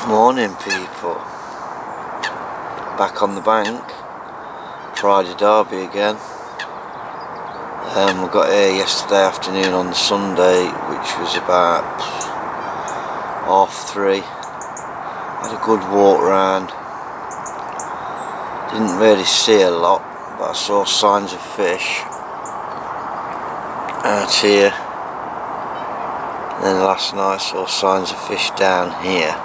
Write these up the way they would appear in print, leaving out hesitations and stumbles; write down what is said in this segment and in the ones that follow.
Morning people, back on the bank, Friday derby again. We got here yesterday afternoon on the Sunday, which was about 3:30. Had a good walk round, didn't really see a lot, but I saw signs of fish out here. And then last night I saw signs of fish down here.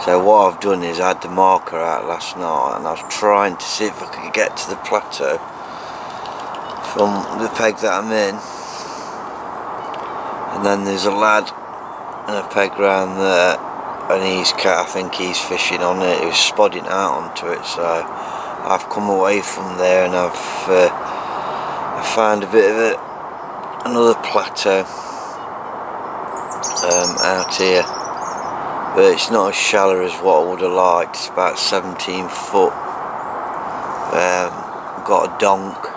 So what I've done is I had the marker out last night and I was trying to see if I could get to the plateau from the peg that I'm in. And then there's a lad and a peg round there, and I think he's fishing on it. He was spodding out onto it, so I've come away from there and I found a bit of another plateau out here. But it's not as shallow as what I would have liked. It's about 17 foot. Got a donk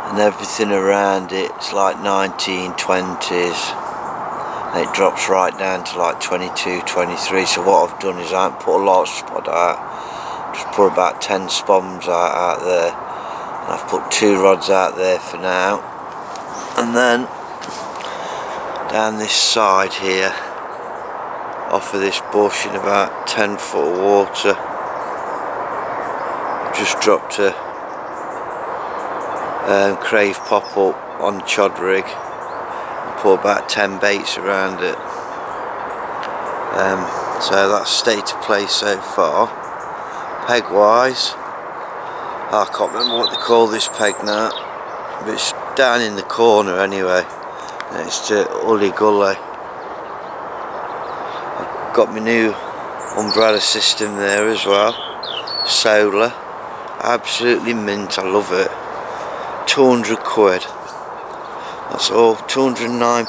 and everything around it's like 1920s, and it drops right down to like 22, 23. So what I've done is I haven't put a lot of spot out, just put about 10 spoms out there, and I've put 2 rods out there for now. And then down this side here, off of this bush in about 10 foot of water, I've just dropped a crave pop up on the chod rig and put about 10 baits around it. So that's state of play so far. Peg wise, I can't remember what they call this peg now, but it's down in the corner anyway, and it's to Ully Gully. Got my new umbrella system there as well, solar, absolutely mint, I love it. 200 quid, that's all, £209.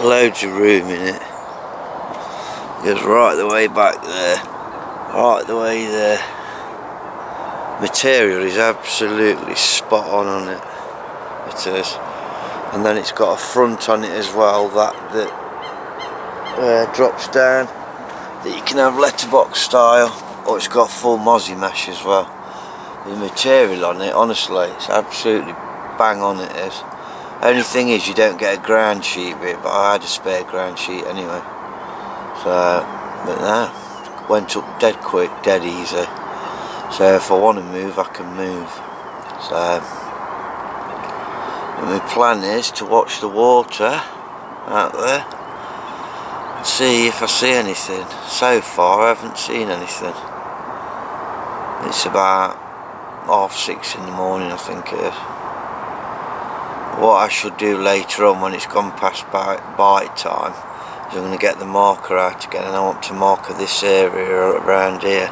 Loads of room in it, goes right the way back there, right the way there. Material is absolutely spot on it, it is. And then it's got a front on it as well that drops down, that you can have letterbox style, or it's got full mozzie mesh as well. The material on it, honestly, it's absolutely bang on, it is. Only thing is you don't get a ground sheet with it, but I had a spare ground sheet anyway. So, but no, went up dead quick, dead easy. So if I want to move, I can move. So, and my plan is to watch the water out there, see if I see anything. So far I haven't seen anything. It's about 6:30 in the morning, I think it is. What I should do later on, when it's gone past bite time, is I'm going to get the marker out again, and I want to marker this area around here.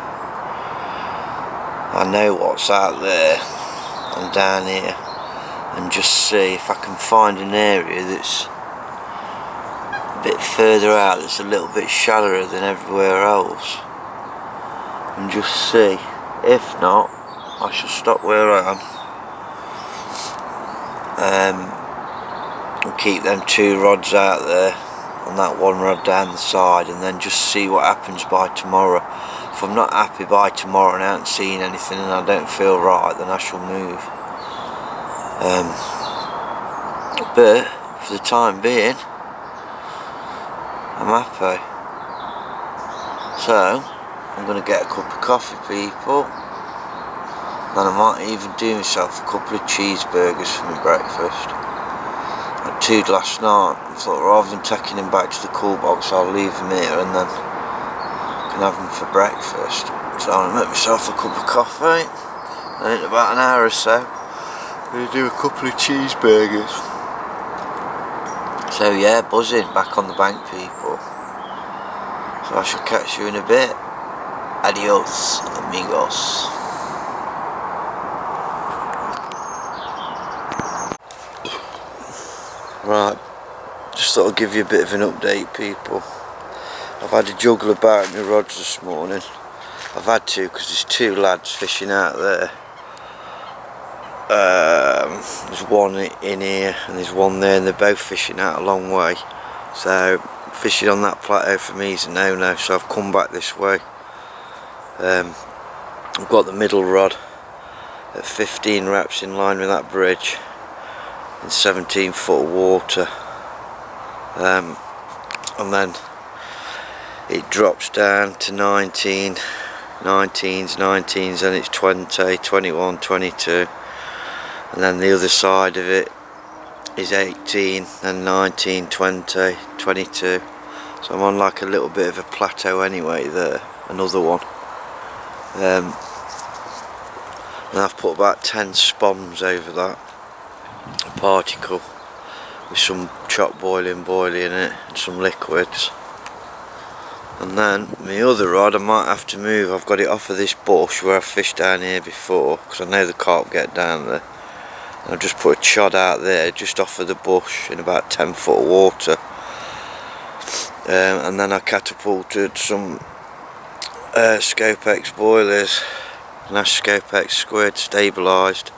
I know what's out there and down here, and just see if I can find an area that's a bit further out, that's a little bit shallower than everywhere else, and just see. If not, I shall stop where I am and keep them 2 rods out there and that 1 rod down the side, and then just see what happens by tomorrow. If I'm not happy by tomorrow and I haven't seen anything and I don't feel right, then I shall move. But for the time being, I'm happy. So I'm going to get a cup of coffee, people. Then I might even do myself a couple of cheeseburgers for my breakfast. I had 2 last night. I thought rather than taking them back to the cool box, I'll leave them here and then can have them for breakfast. So I'm going to make myself a cup of coffee, and in about an hour or so I'm going to do a couple of cheeseburgers. So yeah, buzzing, back on the bank, people. So I shall catch you in a bit. Adios, amigos. Right, just thought I'd give you a bit of an update, people. I've had to juggle about my rods this morning. I've had to, because there's 2 lads fishing out there. There's one in here and there's one there, and they're both fishing out a long way. So fishing on that plateau for me is a no-no, so I've come back this way. I've got the middle rod at 15 wraps in line with that bridge in 17 foot of water, and then it drops down to 19s, and it's 20, 21, 22, and then the other side of it is 18 and 19, 20, 22. So I'm on like a little bit of a plateau anyway there, another one. And I've put about 10 spoms over that particle with some chopped boiling in it and some liquids. And then my other rod I might have to move. I've got it off of this bush where I've fished down here before, because I know the carp get down there. And I've just put a chod out there just off of the bush in about 10 foot of water. And then I catapulted some Scopex boilers, Nash Scopex squid stabilised,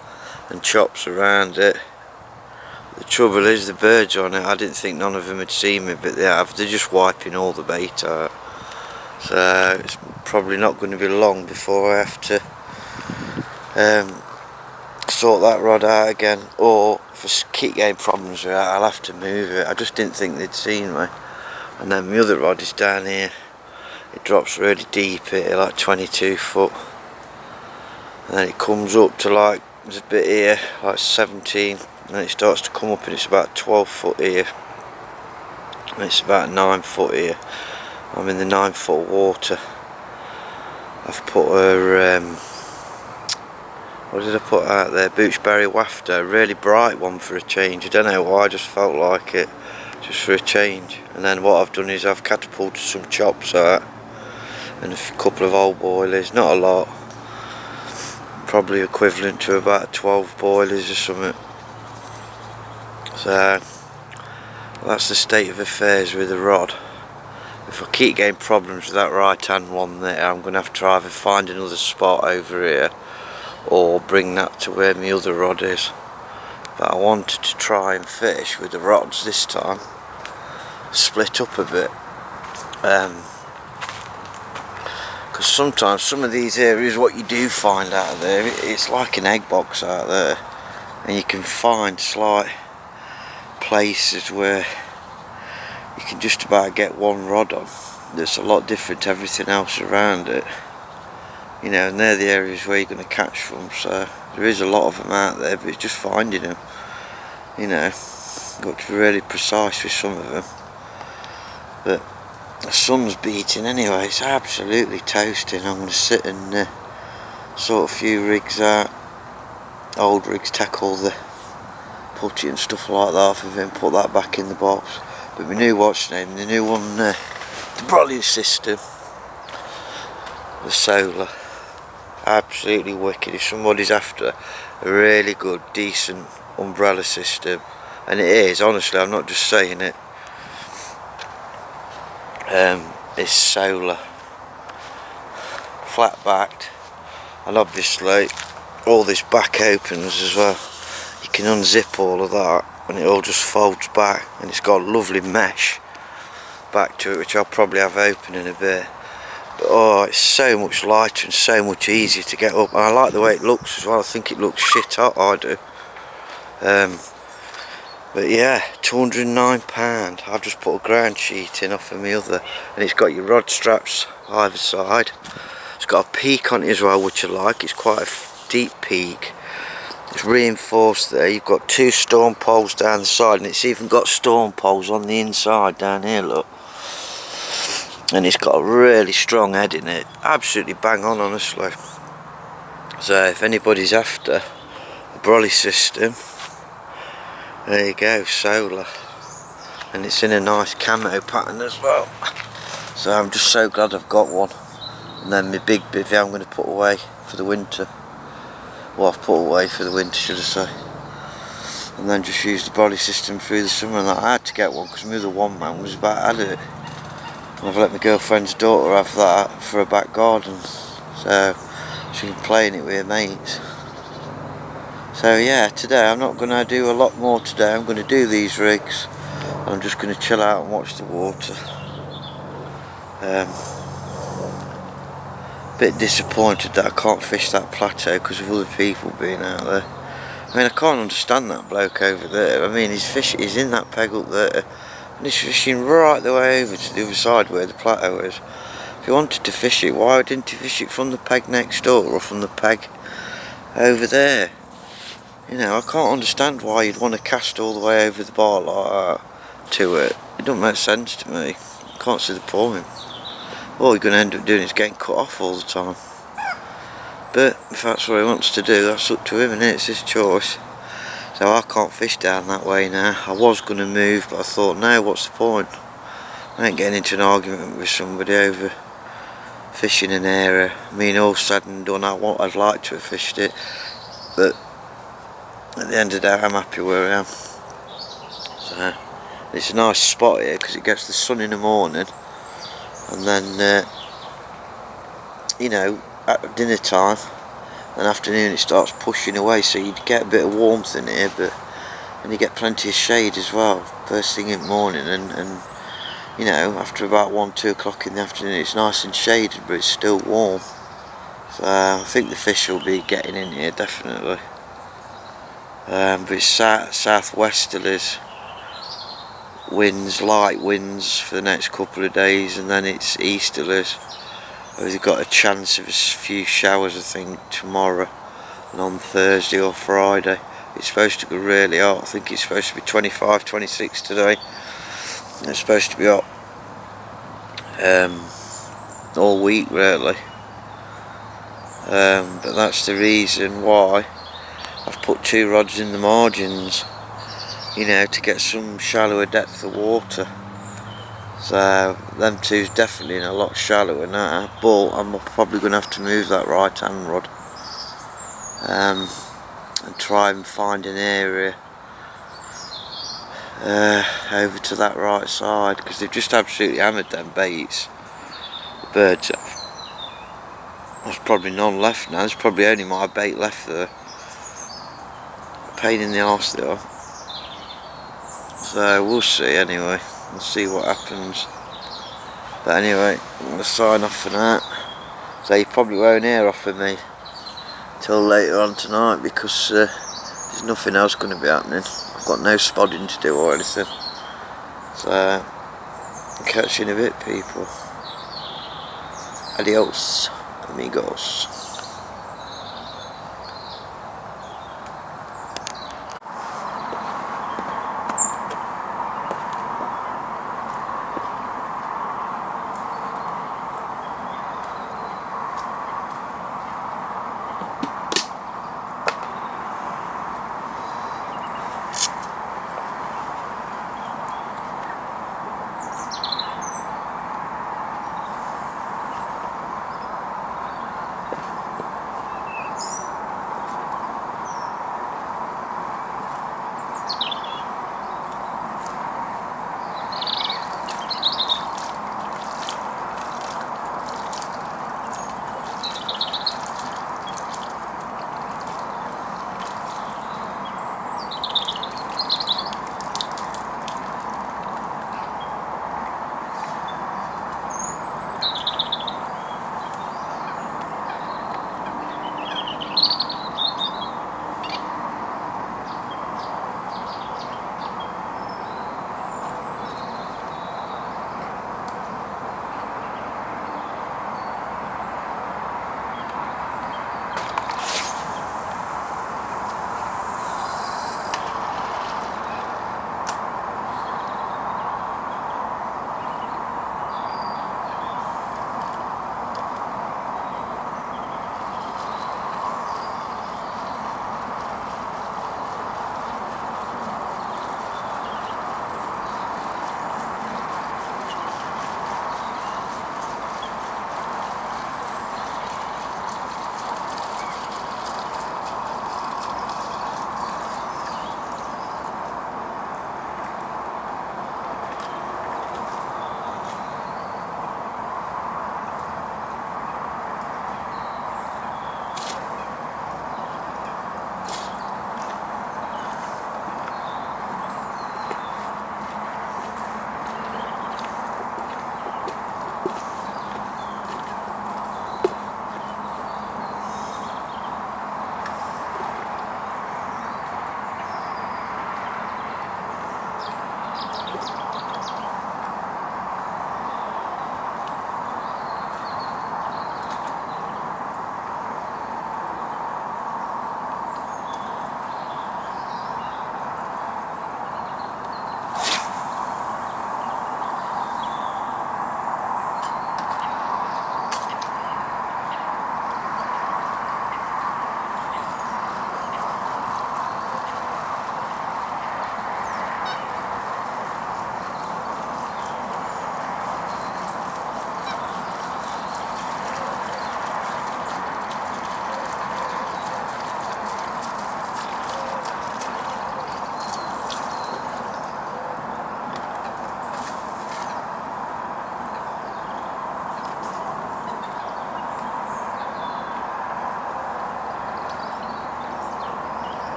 and chops around it. The trouble is the birds on it, I didn't think none of them had seen me, but they have. They're just wiping all the bait out. So it's probably not going to be long before I have to sort that rod out again, or if I keep getting problems with it, I'll have to move it. I just didn't think they'd seen me. And then my other rod is down here. It drops really deep here, like 22 foot. And then it comes up to like, there's a bit here, like 17. And then it starts to come up and it's about 12 foot here. And it's about 9 foot here. I'm in the 9 foot water. I've put her, what did I put out there? Boochberry wafter, a really bright one for a change. I don't know why, I just felt like it, just for a change. And then what I've done is I've catapulted some chops out and a couple of old boilies, not a lot, probably equivalent to about 12 boilies or something. So that's the state of affairs with the rod. If I keep getting problems with that right hand one there, I'm going to have to either find another spot over here or bring that to where my other rod is. But I wanted to try and fish with the rods this time, split up a bit, because sometimes some of these areas, what you do find out there, it's like an egg box out there, and you can find slight places where you can just about get one rod on that's a lot different to everything else around it, you know, and they're the areas where you're going to catch from. So there is a lot of them out there, but it's just finding them, you know. You've got to be really precise with some of them. But the sun's beating anyway, it's absolutely toasting. I'm going to sit and sort a few rigs out, old rigs, take all the putty and stuff like that off of him, put that back in the box. But my new watch name, the new one, the Brolly system, the solar, absolutely wicked. If somebody's after a really good, decent umbrella system, and it is, honestly, I'm not just saying it, it's solar, flat backed, and obviously all this back opens as well. You can unzip all of that and it all just folds back, and it's got a lovely mesh back to it, which I'll probably have open in a bit. But oh, it's so much lighter and so much easier to get up, and I like the way it looks as well. I think it looks shit hot, I do. But yeah, £209. I've just put a ground sheet in off of my other, and it's got your rod straps either side. It's got a peak on it as well, which I like. It's quite a deep peak. It's reinforced there. You've got 2 storm poles down the side, and it's even got storm poles on the inside down here, look. And it's got a really strong head in it. Absolutely bang on, honestly. So if anybody's after a Brolly system, there you go, solar. And it's in a nice camo pattern as well. So I'm just so glad I've got one. And then my big bivvy I'm going to put away for the winter. Well, I've put away for the winter, should I say. And then just use the Brolly system through the summer. And I had to get one because my other one man was about out of it. And I've let my girlfriend's daughter have that for her back garden, so she can play in it with her mates. So yeah, today I'm not going to do a lot more today. I'm going to do these rigs, I'm just going to chill out and watch the water. Bit disappointed that I can't fish that plateau because of other people being out there. I mean, I can't understand that bloke over there. I mean, he's in that peg up there, and he's fishing right the way over to the other side where the plateau is. If he wanted to fish it, why didn't he fish it from the peg next door or from the peg over there? You know, I can't understand why you'd want to cast all the way over the bar like that to it. It don't make sense to me. I can't see the point. All you're going to end up doing is getting cut off all the time. But if that's what he wants to do, that's up to him, and it's his choice. So I can't fish down that way now. I was going to move, but I thought, no, what's the point? I ain't getting into an argument with somebody over fishing an area. I mean, all said and done, I'd like to have fished it, but at the end of the day, I'm happy where I am. So it's a nice spot here because it gets the sun in the morning, and then you know, at dinner time and afternoon it starts pushing away, so you get a bit of warmth in here, and you get plenty of shade as well first thing in the morning, and you know, after about 1-2 o'clock in the afternoon it's nice and shaded, but it's still warm. So I think the fish will be getting in here definitely. But it's southwesterlies winds, light winds for the next couple of days, and then it's easterlies. We've got a chance of a few showers I think tomorrow and on Thursday or Friday. It's supposed to go really hot. I think it's supposed to be 25, 26 today. It's supposed to be hot all week really. But that's the reason why I've put 2 rods in the margins, you know, to get some shallower depth of water. So them two's definitely in a lot shallower now, but I'm probably going to have to move that right hand rod and try and find an area over to that right side, because they've just absolutely hammered them baits. The birds have. There's probably none left now. There's probably only my bait left there. Pain in the arse they are. So we'll see anyway. We'll see what happens. But anyway, I'm going to sign off for now. So you probably won't hear off of me till later on tonight, because there's nothing else going to be happening. I've got no spodding to do or anything. So I'll catch you in a bit, people. Adios, amigos.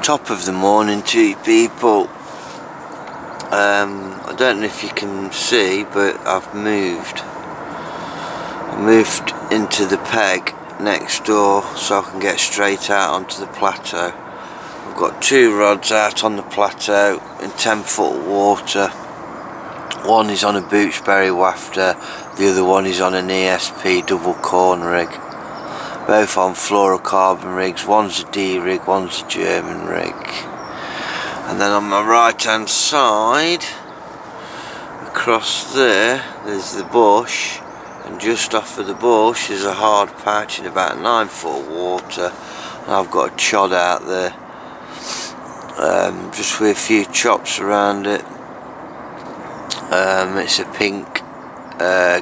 Top of the morning to you people. I don't know if you can see, but I've moved. I moved into the peg next door so I can get straight out onto the plateau. I've got 2 rods out on the plateau in 10-foot water. One is on a Boochberry wafter, the other one is on an ESP double corn rig. Both on fluorocarbon rigs. One's a D rig, one's a German rig. And then on my right hand side, across there's the bush, and just off of the bush is a hard patch in about 9-foot water, and I've got a chod out there, just with a few chops around it. It's a pink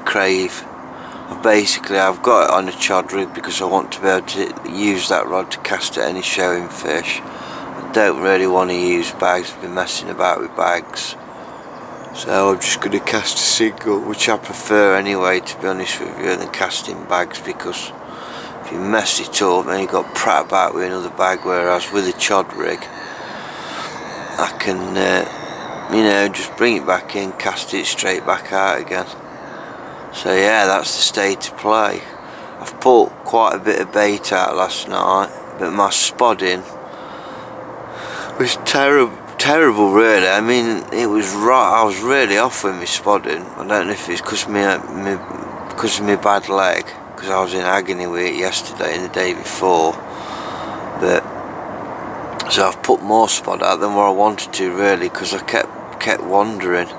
crave. I've got it on a chod rig because I want to be able to use that rod to cast at any showing fish. I don't really want to use bags. I've been messing about with bags, so I'm just going to cast a single, which I prefer anyway, to be honest with you, than casting bags, because if you mess it up then you've got to prat about with another bag, whereas with a chod rig I can just bring it back in, cast it straight back out again. So yeah, that's the state of play. I've put quite a bit of bait out last night, but my spodding was terrible really. I mean, it was right. I was really off with my spodding. I don't know if it's because of my bad leg, because I was in agony with it yesterday and the day before. But so I've put more spod out than what I wanted to really, because I kept wandering.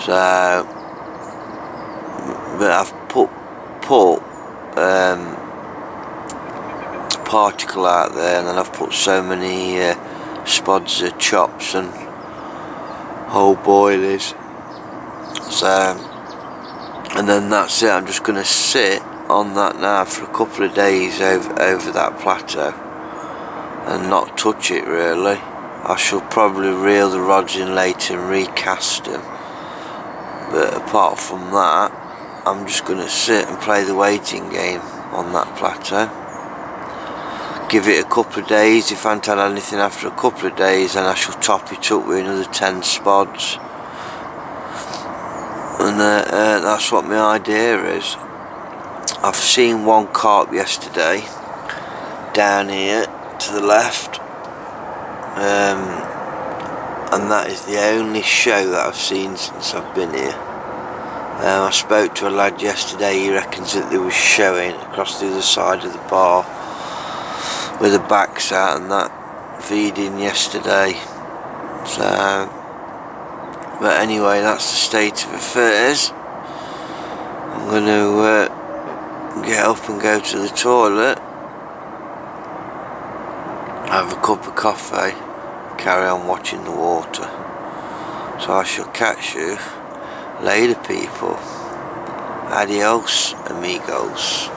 So, but I've put particle out there, and then I've put so many spods of chops and whole boilies. So, and then that's it. I'm just going to sit on that now for a couple of days over that plateau and not touch it really. I shall probably reel the rods in later and recast them, but apart from that, I'm just going to sit and play the waiting game on that plateau. Give it a couple of days. If I haven't had anything after a couple of days, then I shall top it up with another 10 spods. And that's what my idea is. I've seen one carp yesterday down here to the left, and that is the only show that I've seen since I've been here. I spoke to a lad yesterday. He reckons that there was showing across the other side of the bar with the backs out and that feeding yesterday. So, but anyway, that's the state of affairs. I'm going to get up and go to the toilet, have a cup of coffee, carry on watching the water. So I shall catch you later, people. Adios, amigos.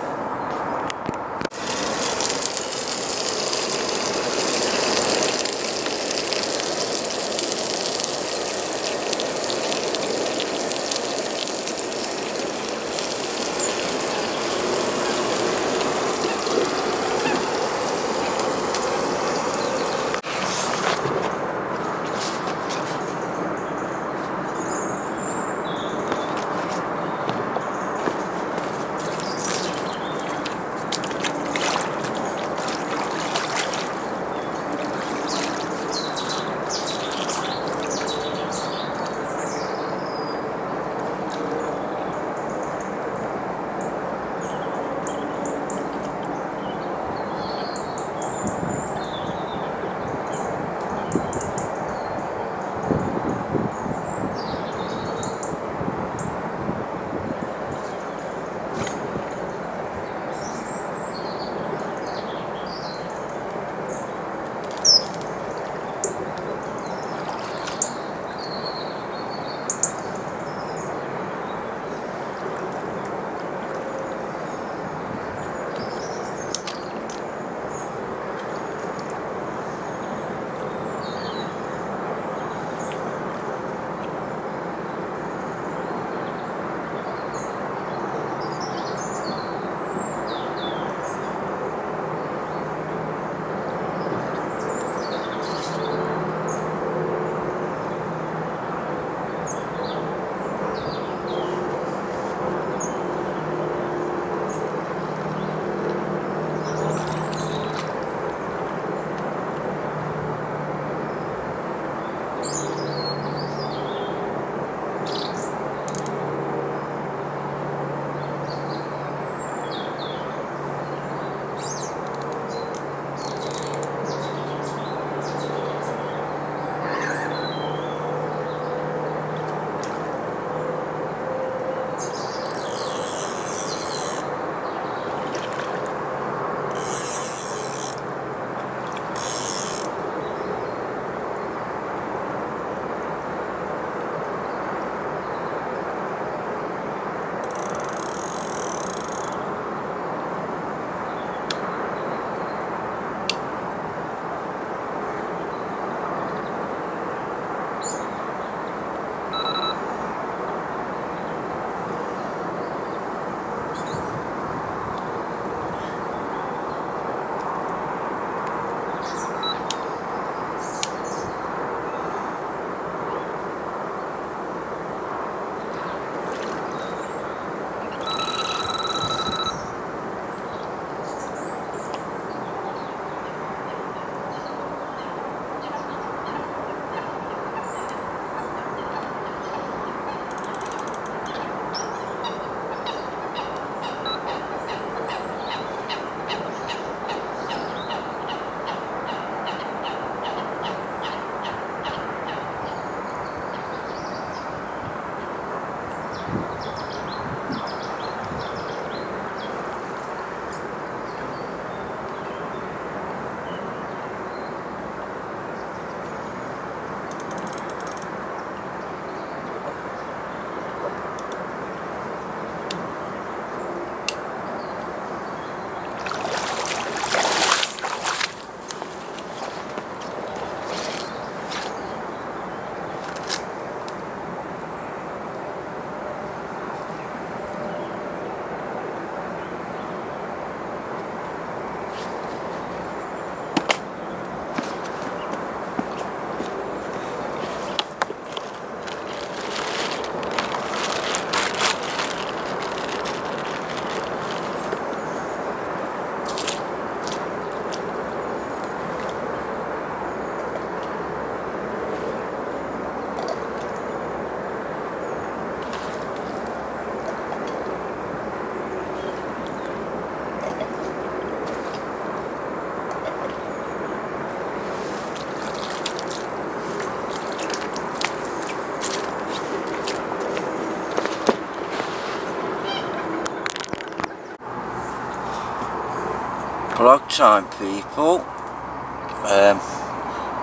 Blog time, people.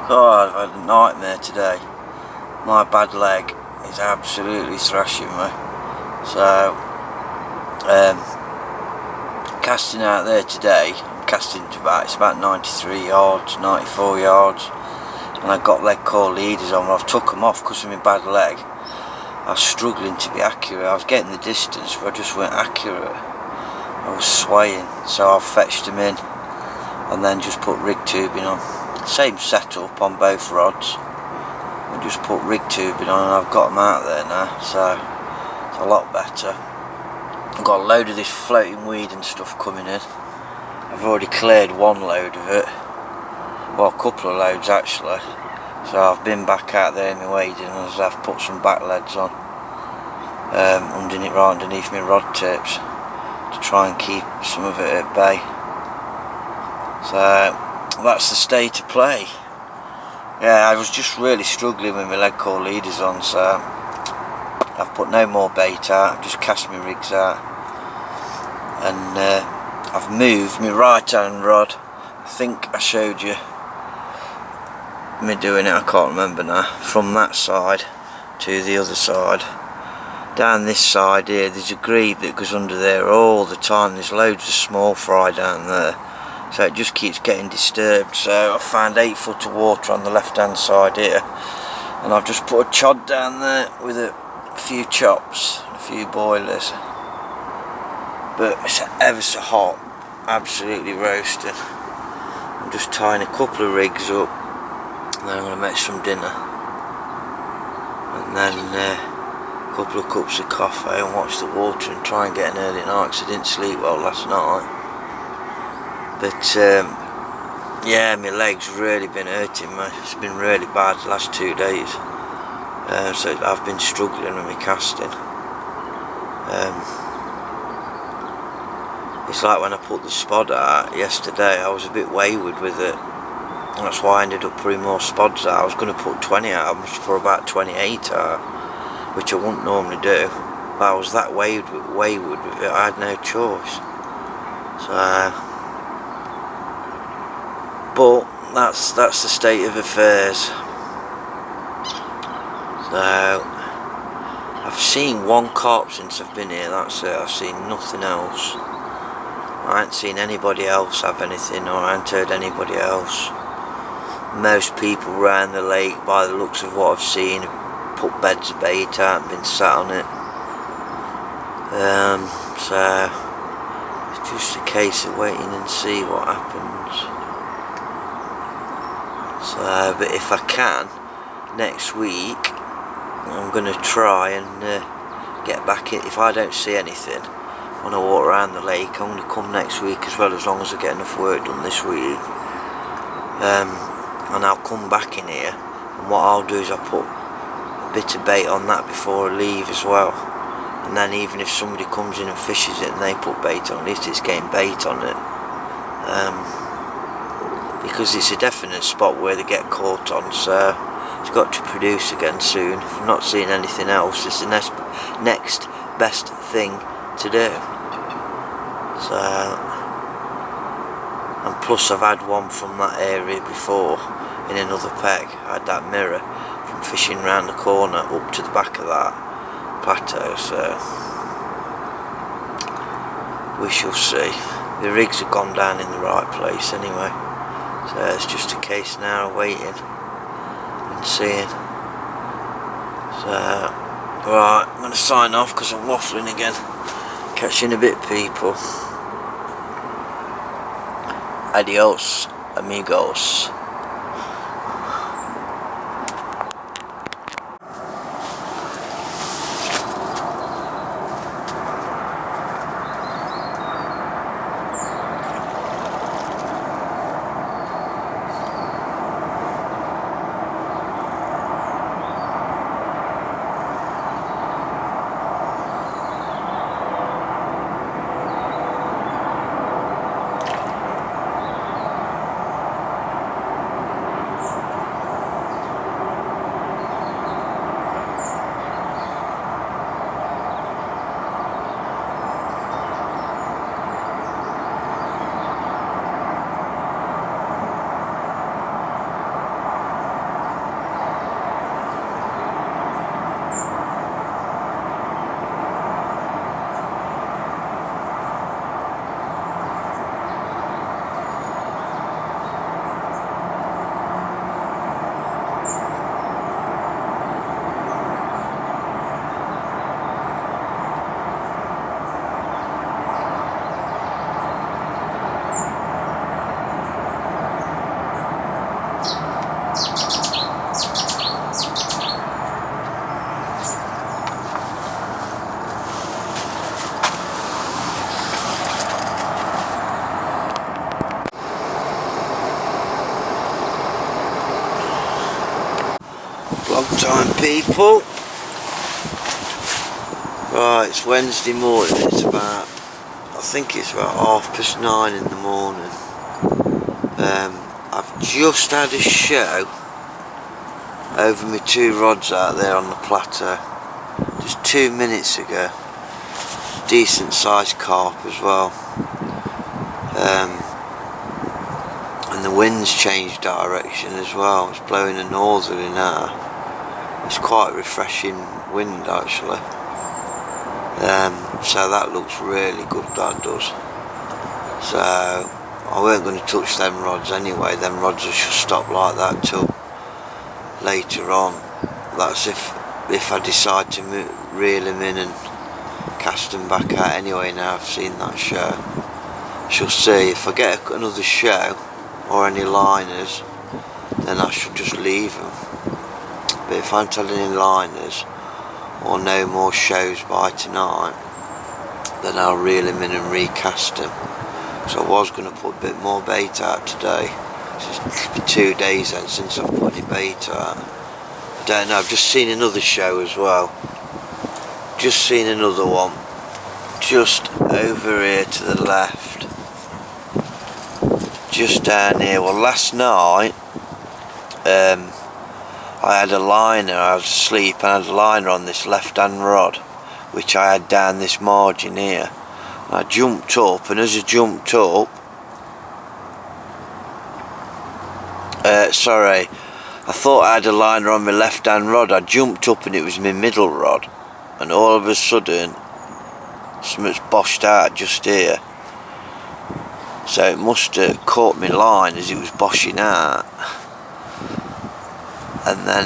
God, I've had a nightmare today. My bad leg is absolutely thrashing me. So, casting out there today, I'm casting to it's about 93 yards, 94 yards, and I got leg core leaders on. I've took them off because of my bad leg. I was struggling to be accurate. I was getting the distance, but I just weren't accurate. I was swaying, so I fetched them in and then just put rig tubing on. Same setup on both rods. I just put rig tubing on and I've got them out there now, so it's a lot better. I've got a load of this floating weed and stuff coming in. I've already cleared one load of it. Well, a couple of loads actually. So I've been back out there in my wading and I've put some back leads on. Right underneath my rod tips, to try and keep some of it at bay. So that's the state of play. Yeah, I was just really struggling with my leg core leaders on, so I've put no more bait out, I've just cast my rigs out, and I've moved my right hand rod. I think I showed you me doing it, I can't remember now, from that side to the other side. Down this side here, there's a grebe that goes under there all the time. There's loads of small fry down there, so it just keeps getting disturbed. So I found 8 foot of water on the left hand side here, and I've just put a chod down there with a few chops, a few boilers, but it's ever so hot, absolutely roasting. I'm just tying a couple of rigs up, and then I'm going to make some dinner, and then couple of cups of coffee and watch the water and try and get an early night, because I didn't sleep well last night. But yeah, my leg's really been hurting me. It's been really bad the last 2 days, so I've been struggling with my casting. It's like when I put the spod out yesterday, I was a bit wayward with it. That's why I ended up putting more spods out. I was going to put 20 out, I was for about 28 out, which I wouldn't normally do, but I was that wayward with it, I had no choice. So, but that's the state of affairs. So, I've seen one carp since I've been here, that's it. I've seen nothing else. I ain't seen anybody else have anything, or I ain't heard anybody else. Most people around the lake, by the looks of what I've seen, put beds of bait out and been sat on it. So it's just a case of waiting and see what happens. So, but if I can, next week I'm going to try and get back in. If I don't see anything when I walk around the lake, I'm going to come next week as well, as long as I get enough work done this week. And I'll come back in here, and what I'll do is I'll put bit of bait on that before I leave as well, and then even if somebody comes in and fishes it and they put bait on, at least it's getting bait on it, because it's a definite spot where they get caught on, so it's got to produce again soon. If I'm not seeing anything else, it's the next best thing to do. So, and plus I've had one from that area before in another peg. I had that mirror from fishing round the corner up to the back of that plateau, so we shall see. The rigs have gone down in the right place anyway, so it's just a case now of waiting and seeing. So right, I'm going to sign off because I'm waffling again. Catch you in a bit, people. Adios, amigos. Long time, people. Right, it's Wednesday morning. It's about, I think it's about 9:30 in the morning. I've just had a show over my 2 rods out there on the plateau just 2 minutes ago. Decent sized carp as well. And the wind's changed direction as well. It's blowing a northerly now. It's quite refreshing wind actually. So that looks really good, that does. So I weren't going to touch them rods anyway. Them rods will just stop like that till later on. That's if I decide to reel them in and cast them back out anyway. Now I've seen that show, shall see. If I get another show or any liners, then I should just leave them. But if I'm telling any liners or no more shows by tonight, then I'll reel them in and recast them. So I was going to put a bit more bait out today. It's been 2 days then since I've put any bait out. I don't know, I've just seen another show as well. Just seen another one just over here to the left, just down here. Well, last night I had a liner. I was asleep and I had a liner on this left hand rod which I had down this margin here. I jumped up, and as I jumped up, sorry, I thought I had a liner on my left hand rod. I jumped up and it was my middle rod, and all of a sudden something's boshed out just here. So it must have caught my line as it was boshing out. And then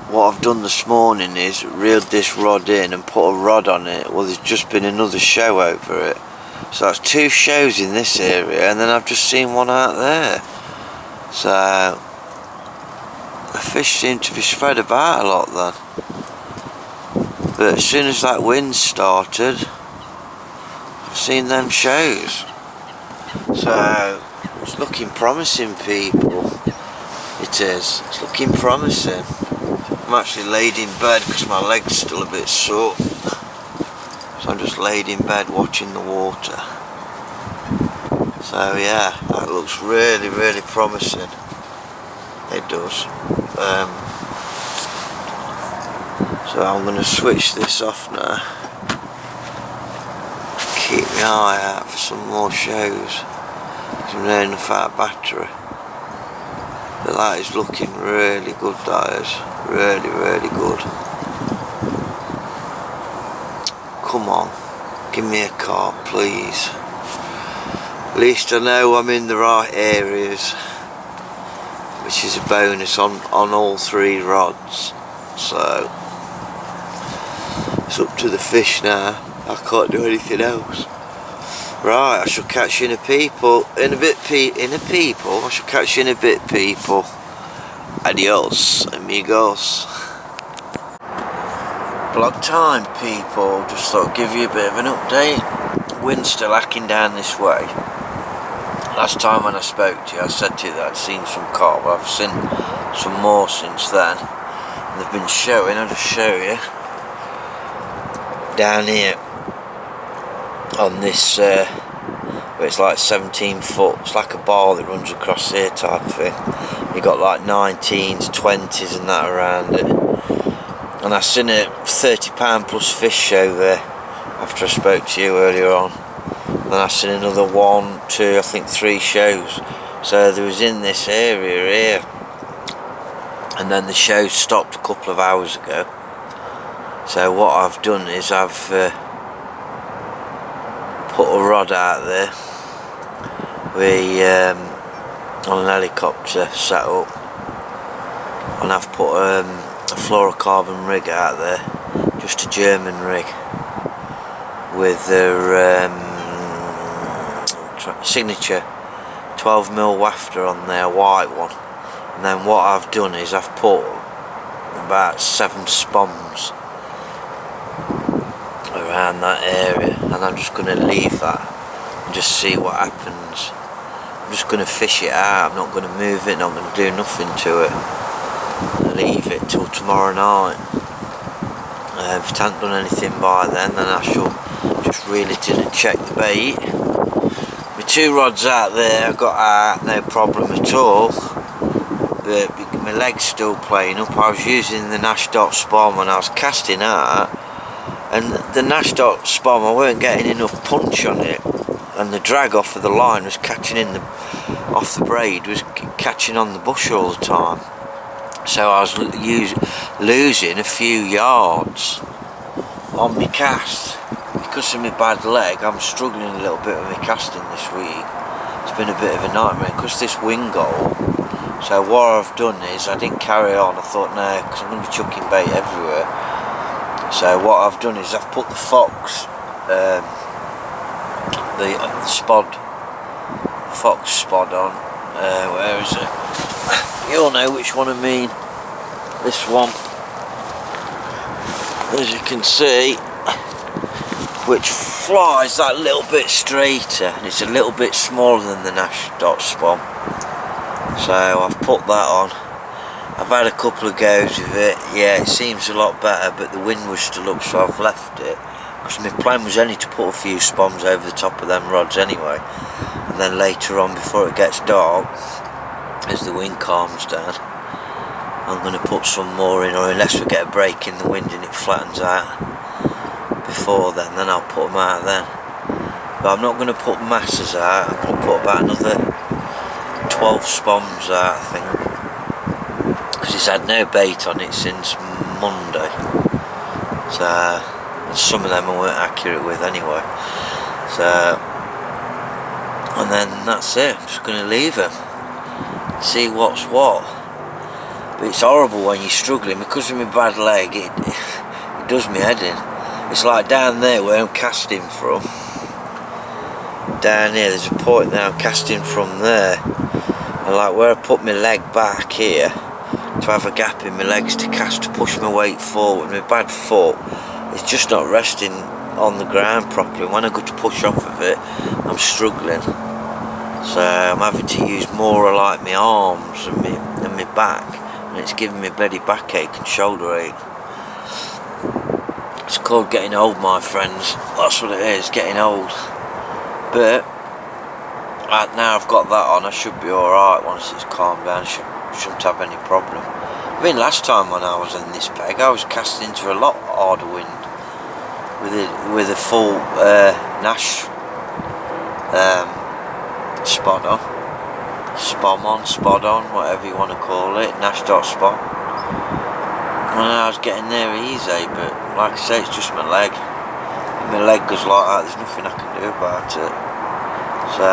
what I've done this morning is reeled this rod in and put a rod on it. Well, there's just been another show over it. So that's 2 shows in this area, and then I've just seen one out there. So the fish seem to be spread about a lot then. But as soon as that wind started, I've seen them shows. So it's looking promising, people. It is. It's looking promising. I'm actually laid in bed because my leg's still a bit sore. So I'm just laid in bed watching the water. So yeah, that looks really, really promising. It does. So I'm going to switch this off now. Keep my eye out for some more shows. I'm running enough out of battery. But that is looking really good, that is. Really, really good. Come on, give me a carp, please. At least I know I'm in the right areas, which is a bonus on all 3 rods. So it's up to the fish now. I can't do anything else. Right, I shall catch you in a people. I shall catch you in a bit, people. Adios, amigos. Vlog time, people. Just thought I'd give you a bit of an update. Wind's still hacking down this way. Last time when I spoke to you, I said to you that I'd seen some carp. I've seen some more since then. And they've been showing, I'll just show you. Down here on this, where it's like 17 foot. It's like a bar that runs across here type of thing. You got like 19s, 20s and that around it. And I seen a £30 plus fish show there after I spoke to you earlier on. And then I seen another 1, 2, I think 3 shows. So there was in this area here. And then the show stopped a couple of hours ago. So what I've done is I've put a rod out there. On an helicopter set up, and I've put a fluorocarbon rig out there, just a German rig with their signature 12mm wafter on there, white one. And then what I've done is I've put about 7 spons around that area, and I'm just going to leave that and just see what happens. I'm just going to fish it out. I'm not going to move it, not going to do nothing to it. Leave it till tomorrow night. If it hasn't done anything by then I shall just reel it in and check the bait. My 2 rods out there I got out, no problem at all, but my leg's still playing up. I was using the Nash Dot Spom when I was casting out, and the Nash Dot Spom, I weren't getting enough punch on it, and the drag off of the line was catching off the braid, was catching on the bush all the time. So I was losing a few yards on my cast. Because of my bad leg, I'm struggling a little bit with my casting this week. It's been a bit of a nightmare because this wind goal. So what I've done is, I didn't carry on. I thought, no, because I'm going to be chucking bait everywhere. So what I've done is I've put the fox, the fox spod on. Where is it? You all know which one I mean. This one, as you can see, which flies that little bit straighter, and it's a little bit smaller than the Nash Dot Spom. So I've put that on. I've had a couple of goes with it. Yeah, it seems a lot better, but the wind was still up, so I've left it. Because my plan was only to put a few spoms over the top of them rods anyway, and then later on, before it gets dark, as the wind calms down, I'm going to put some more in, or unless we get a break in the wind and it flattens out before then I'll put them out then. But I'm not going to put masses out. I'm going to put about another 12 spoms out, I think, because it's had no bait on it since Monday. So some of them I weren't accurate with anyway. So, and then that's it. I'm just going to leave them, see what's what. But it's horrible when you're struggling because of my bad leg. It does me head in. It's like down there where I'm casting from. Down here, there's a point there I'm casting from there, and like where I put my leg back here to have a gap in my legs to cast, to push my weight forward. My bad foot is just not resting on the ground properly. When I go to push off of it, I'm struggling. So I'm having to use more of like my arms and my back, and it's giving me bloody backache and shoulder ache. It's called getting old, my friends. That's what it is, getting old. But now I've got that on, I should be alright once it's calmed down. Shouldn't have any problem. I mean, last time when I was in this peg, I was casting into a lot harder wind with a full Nash spod on, whatever you want to call it, Nash Dot Spom. And I was getting there easy, but like I say, it's just my leg. If my leg goes like that, there's nothing I can do about it. So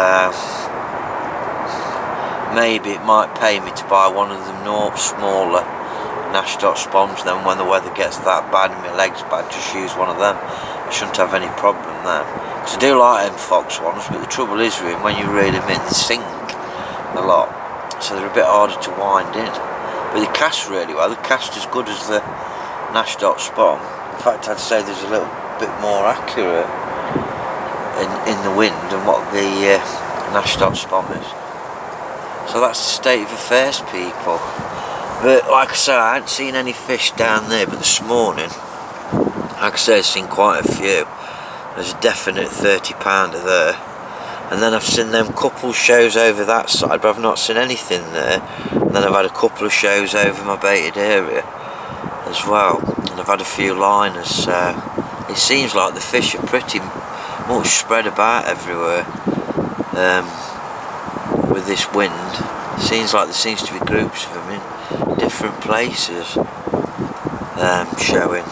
maybe it might pay me to buy one of them smaller Nash Dot Spoms, then when the weather gets that bad and my leg's bad, just use one of them. I shouldn't have any problem then. Because I do like them fox ones, but the trouble is with them, when you reel them in, they sink a lot. So they're a bit harder to wind in. But they cast really well. They cast as good as the Nash Dot Spom. In fact, I'd say there's a little bit more accurate in the wind than what the Nash Dot Spom is. So that's the state of affairs, people. But like I say, I hadn't seen any fish down there, but this morning, like I say, I've seen quite a few. There's a definite 30-pounder there. And then I've seen them couple shows over that side, but I've not seen anything there. And then I've had a couple of shows over my baited area as well. And I've had a few liners, so it seems like the fish are pretty much spread about everywhere. With this wind, it seems like there seems to be groups of them in different places showing.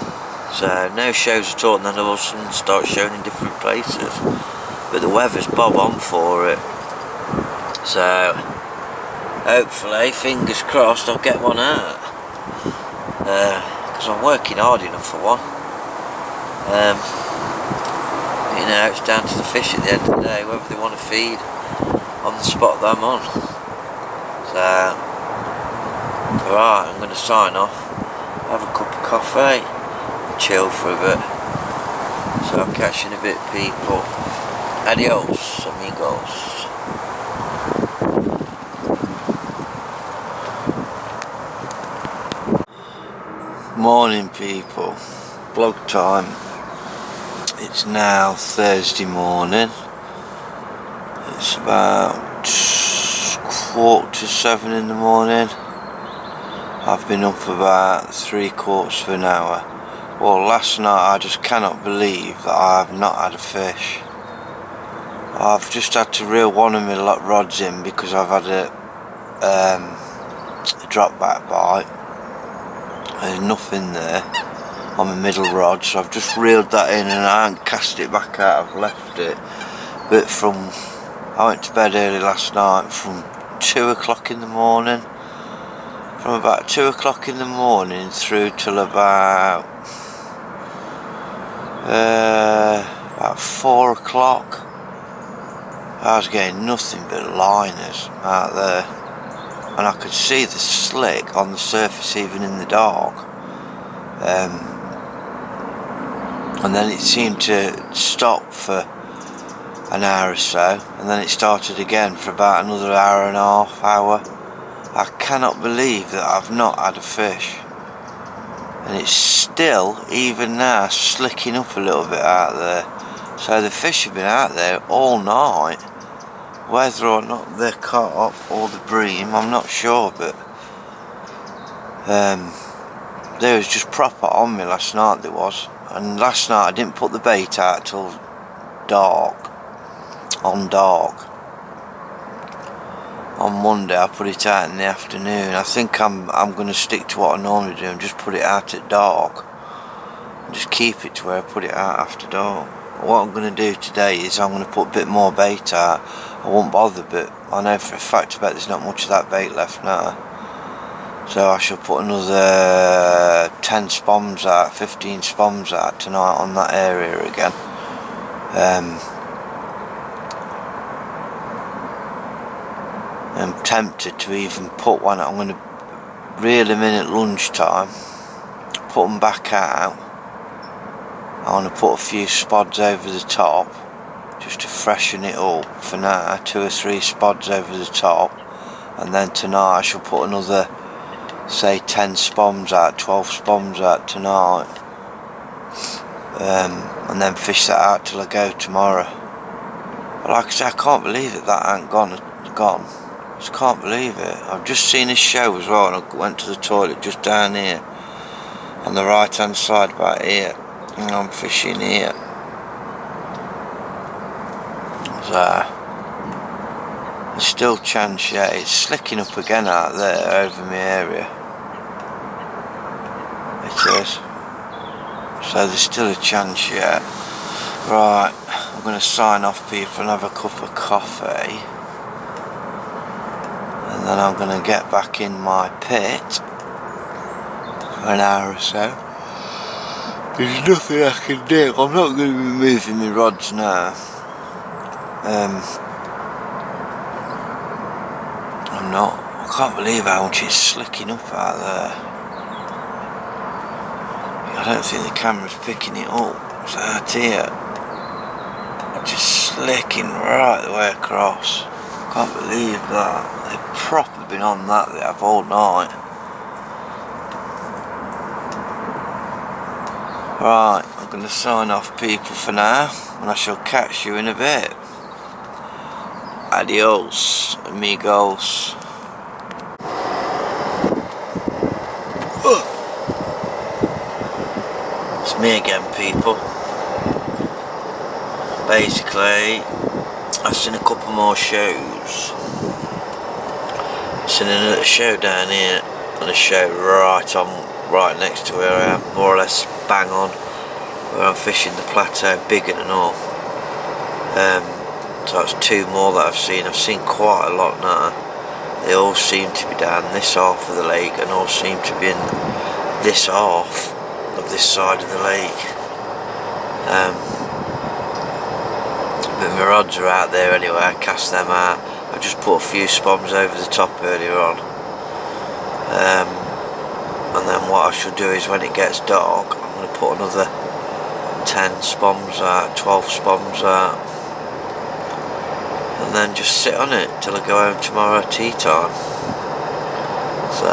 So no shows at all, and then all of a sudden start showing in different places. But the weather's bob on for it. So hopefully, fingers crossed, I'll get one out. Because I'm working hard enough for one. You know, it's down to the fish at the end of the day, whether they want to feed on the spot that I'm on. So, right, I'm going to sign off, have a cup of coffee, and chill for a bit. So I'll catch you in a bit, people. Adios, amigos. Morning people, vlog time. It's now Thursday morning. It's about 6:45 in the morning. I've been up about 3/4 of an hour. Well, last night I just cannot believe that I have not had a fish. I've just had to reel one of my rods in because I've had a drop back bite. There's nothing there on my middle rod, so I've just reeled that in and I haven't cast it back out, I've left it. But I went to bed early last night from 2 o'clock in the morning. From about 2 o'clock in the morning through till about 4 o'clock. I was getting nothing but liners out there. And I could see the slick on the surface even in the dark. And then it seemed to stop for an hour or so, and then it started again for about another hour and a half, hour. I cannot believe that I've not had a fish. And it's still, even now, slicking up a little bit out there. So the fish have been out there all night. Whether or not they're carp or the bream, I'm not sure, but they was just proper on me last night, there was. And last night I didn't put the bait out till dark. On Monday I put it out in the afternoon. I think I'm going to stick to what I normally do and just put it out at dark. Just keep it to where I put it out after dark. What I'm going to do today is I'm going to put a bit more bait out. I won't bother, but I know for a fact about there's not much of that bait left now. So I shall put another 10 spoms out, 15 spoms out tonight on that area again. I'm tempted to even put one. I'm going to reel them in at lunchtime, put them back out. I want to put a few spods over the top just to freshen it up for now, 2 or 3 spods over the top, and then tonight I shall put another, say, 10 spoms out, 12 spoms out tonight, and then fish that out till I go tomorrow. But like I say, I can't believe that ain't gone. I just can't believe it. I've just seen a show as well, and I went to the toilet just down here on the right hand side about here, and I'm fishing here. So there's still chance yet. It's slicking up again out there over my area. It is. So there's still a chance yet. Right, I'm going to sign off, people, and have a cup of coffee. And then I'm going to get back in my pit for an hour or so. There's nothing I can do. I'm not going to be moving my rods now. I'm not. I can't believe how much it's slicking up out there. I don't think the camera's picking it up. It's out here. It's just slicking right the way across. I can't believe that. They've proper been on that they have all night. Right, I'm going to sign off, people, for now, and I shall catch you in a bit. Adios, amigos. It's me again, people. Basically, I've seen a couple more shows. I've seen another show down here and a show right next to where I am, more or less bang on where I'm fishing the plateau, Biggin and all. So that's 2 more that I've seen. I've seen quite a lot now. They all seem to be down this half of the lake and all seem to be in this half of this side of the lake. But my rods are out there anyway. I cast them out. I just put a few spoms over the top earlier on. And then what I should do is when it gets dark, I'm going to put another 10 spoms out, 12 spoms out, and then just sit on it till I go home tomorrow at tea time. So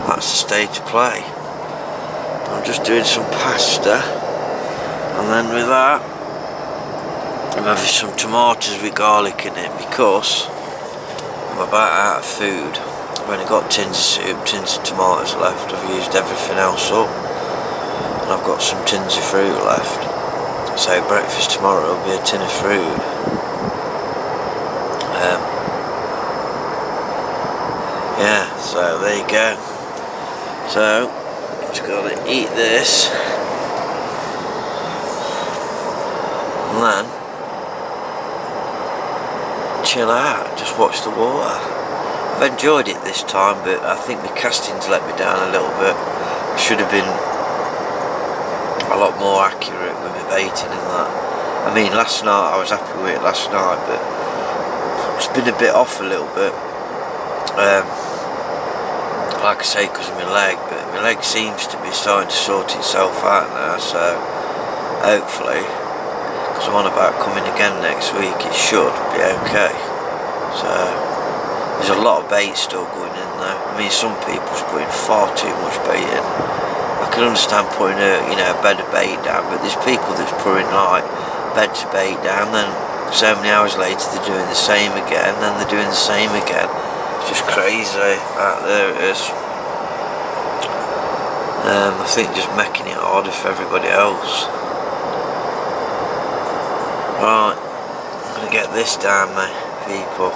that's the state of play. I'm just doing some pasta, and then with that I'm having some tomatoes with garlic in it because I'm about out of food. I've only got tins of soup, tins of tomatoes left. I've used everything else up, and I've got some tins of fruit left. So breakfast tomorrow will be a tin of fruit. Yeah, so there you go. So just gotta eat this, and then chill out, just watch the water. I've enjoyed it this time, but I think my casting's let me down a little bit. I should have been a lot more accurate with my baiting and that. I mean, last night I was happy with it last night, but it's been a bit off a little bit. Like I say, because of my leg, but my leg seems to be starting to sort itself out now, so hopefully, because I'm on about coming again next week, it should be okay. So there's a lot of bait still going in there. I mean, some people's putting far too much bait in. I can understand putting a bed of bait down, but there's people that's putting like beds of bait down, then so many hours later they're doing the same again, then they're doing the same again. It's just crazy. There it is. I think just making it harder for everybody else. Right, I'm gonna get this down, mate, people.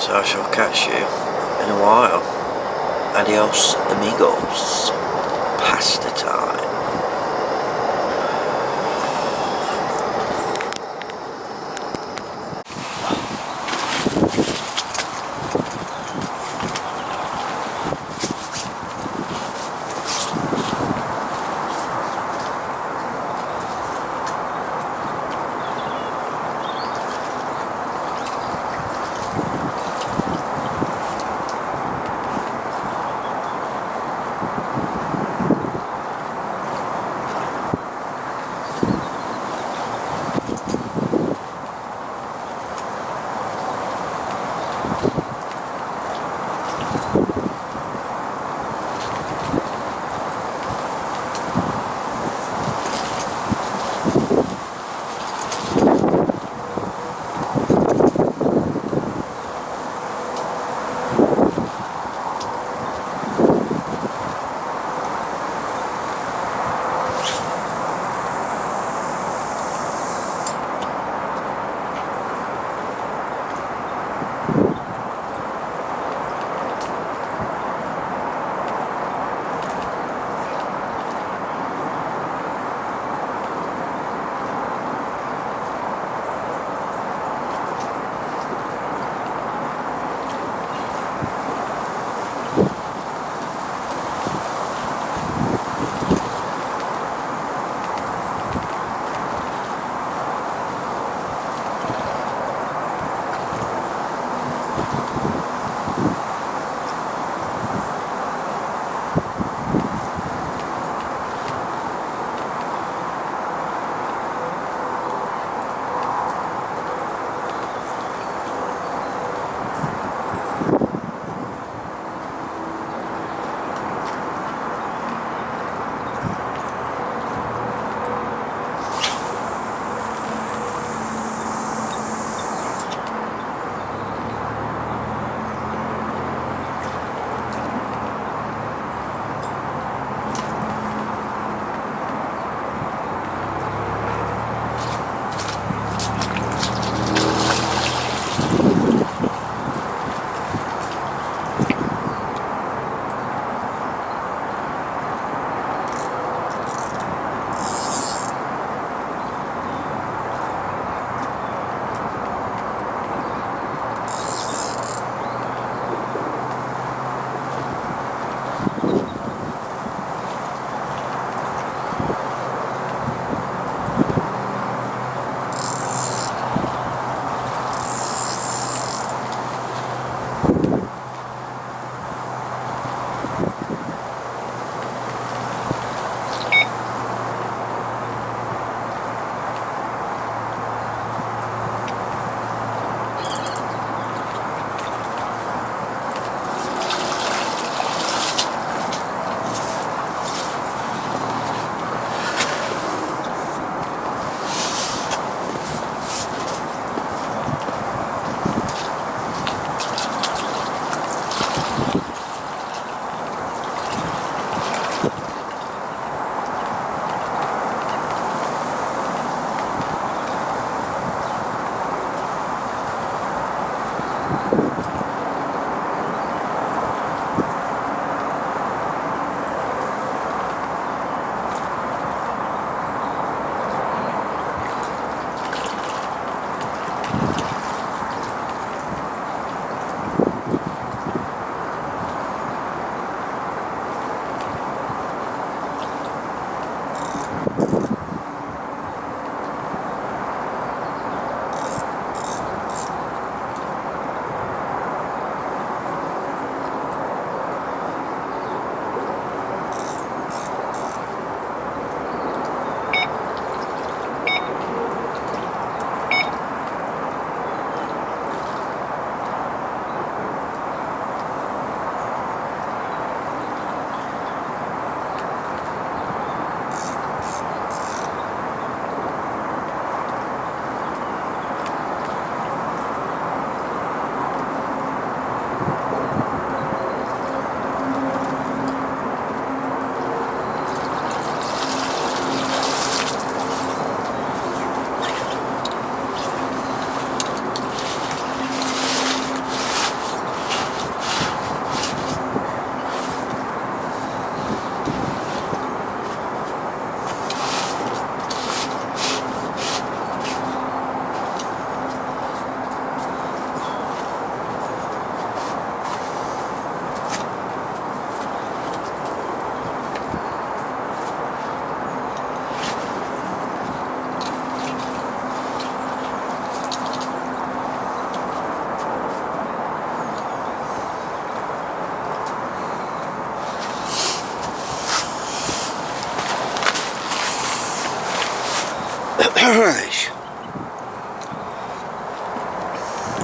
So I shall catch you in a while. Adios, amigos. Pasta time.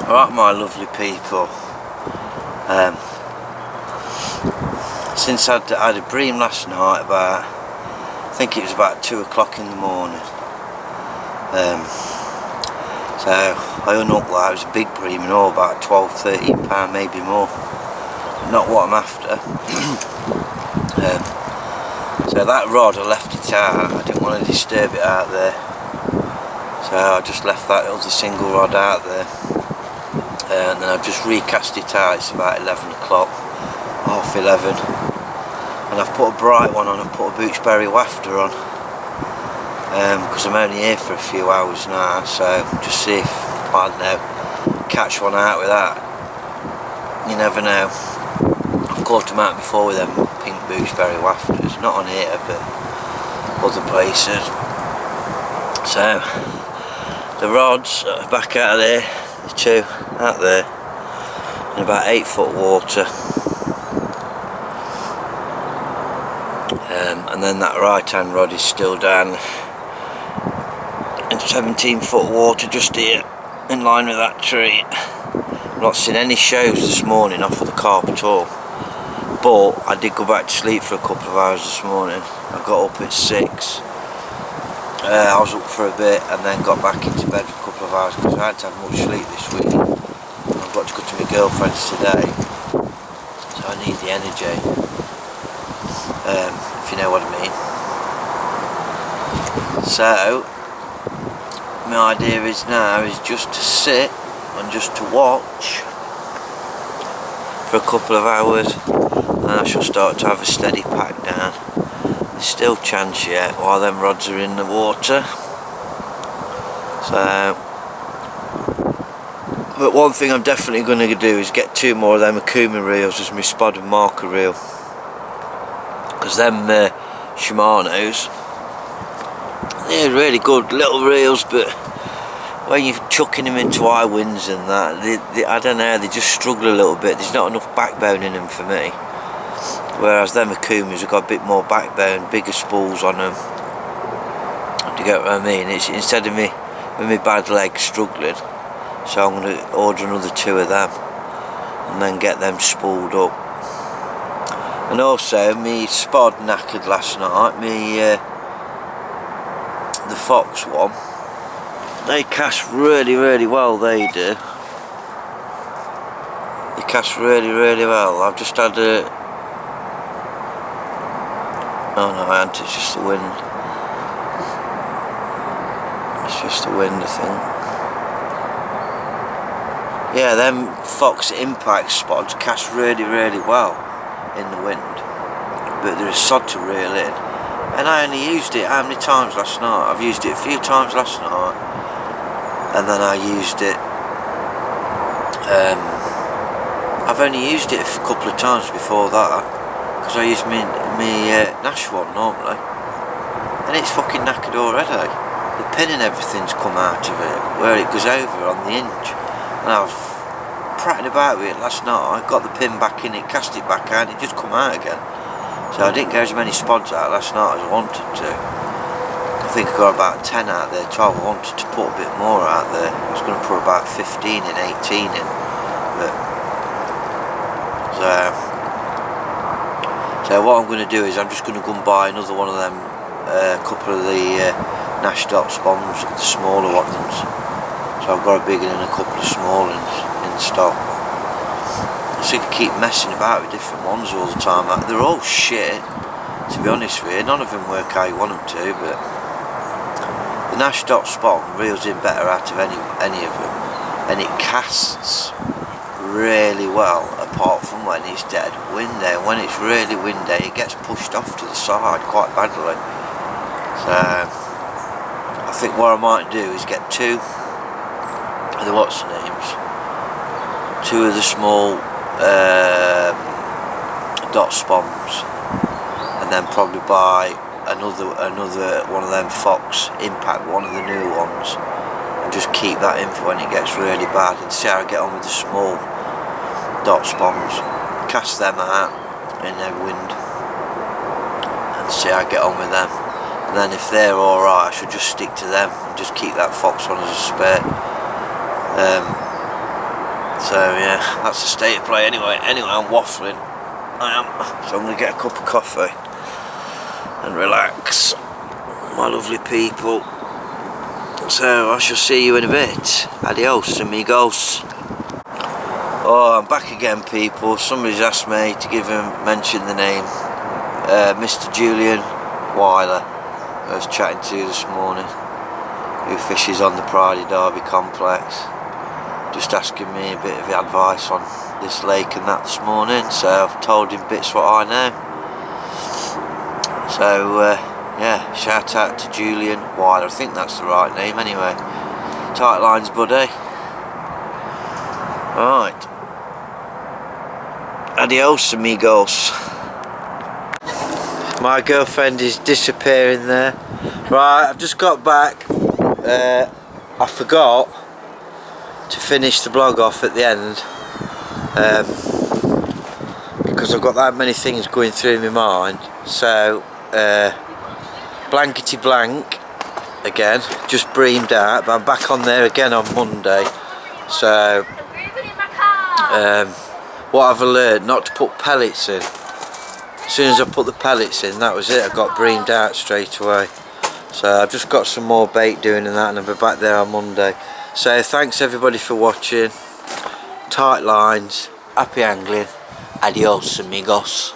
Alright, my lovely people, since I had a bream last night about, I think it was about 2 o'clock in the morning, so I unhooked that. It was a big bream and all, about 12, 13 pound, maybe more, not what I'm after. So that rod, I left it out, I didn't want to disturb it out there, so I just left that other single rod out there. And then I've just recast it out. It's about 11 o'clock, half 11, and I've put a bright one on. I've put a Boochberry wafter on, because I'm only here for a few hours now, so just see if, I don't know, catch one out with that. You never know. I've caught them out before with them pink Boochberry wafters, not on here but other places. So the rods are back out of there, the two out there in about 8 foot water, and then that right hand rod is still down in 17 foot water just here in line with that tree. I've not seen any shows this morning off of the carp at all, but I did go back to sleep for a couple of hours this morning. I got up at 6. I was up for a bit and then got back into bed for a couple of hours because I hadn't had much sleep this week. I've got to go to my girlfriend's today, so I need the energy, if you know what I mean. So my idea is now is just to sit and just to watch for a couple of hours, and I shall start to have a steady pack down. There's still chance yet while them rods are in the water. So, but one thing I'm definitely going to do is get 2 more of them Akuma reels as my spot and marker reel, because them Shimano's, they're really good little reels, but when you're chucking them into high winds and that, they, I don't know, they just struggle a little bit. There's not enough backbone in them for me. Whereas them Akumas have got a bit more backbone, bigger spools on them. Do you get what I mean? It's instead of me with my bad leg struggling, so I'm going to order another 2 of them and then get them spooled up. And also, me spod knackered last night. The Fox one. They cast really well. They do. They cast really well. I've just had a. Oh no, I haven't, it's just the wind. It's just the wind, I think. Yeah, them Fox Impact spots cast really well in the wind, but they're a sod to reel in. And I only used it how many times last night? I've used it a few times last night, and then I used it. I've only used it a couple of times before that, because I use me Nash one normally, and it's fucking knackered already. The pin and everything's come out of it where it goes over on the hinge, and I was prattling about with it last night. I got the pin back in it, cast it back out, and it just come out again. So I didn't get as many spods out last night as I wanted to. I think I got about 10 out there, 12. I wanted to put a bit more out there. I was going to put about 15 and 18 in, but so what I'm going to do is I'm just going to go and buy another one of them, couple of the Nash Dot bombs, the smaller ones. So I've got a big one and a couple of small ones in stock. So you can keep messing about with different ones all the time. They're all shit, to be honest with you. None of them work how you want them to, but the Nash Dot Spawn reels in better out of any of them, and it casts really well, apart from when it's dead windy. And when it's really windy, it gets pushed off to the side quite badly. So I think what I might do is get 2 of the what's the names, 2 of the small dot spawns, and then probably buy another one of them Fox Impact, one of the new ones, and just keep that in for when it gets really bad, and see how I get on with the small dot spawns, cast them out in their wind and see how I get on with them. And then if they're alright, I should just stick to them and just keep that Fox one as a spare. So yeah, that's the state of play anyway. Anyway, I'm waffling. I am. So I'm going to get a cup of coffee and relax. My lovely people. So I shall see you in a bit. Adios amigos. Oh, I'm back again, people. Somebody's asked me to mention the name. Mr. Julian Weiler, I was chatting to this morning, who fishes on the Pride Derby complex. Just asking me a bit of advice on this lake and that this morning. So I've told him bits what I know. So yeah, shout out to Julian Weiler. I think that's the right name anyway. Tight lines, buddy. Right. Adios amigos. My girlfriend is disappearing there. Right, I've just got back. I forgot to finish the vlog off at the end because I've got that many things going through my mind. So blankety blank again, just breamed out, but I'm back on there again on Monday. So what have I learned? Not to put pellets in. As soon as I put the pellets in, that was it. I got breamed out straight away. So I've just got some more bait doing and that, and I'll be back there on Monday. So thanks everybody for watching. Tight lines, happy angling. Adios amigos.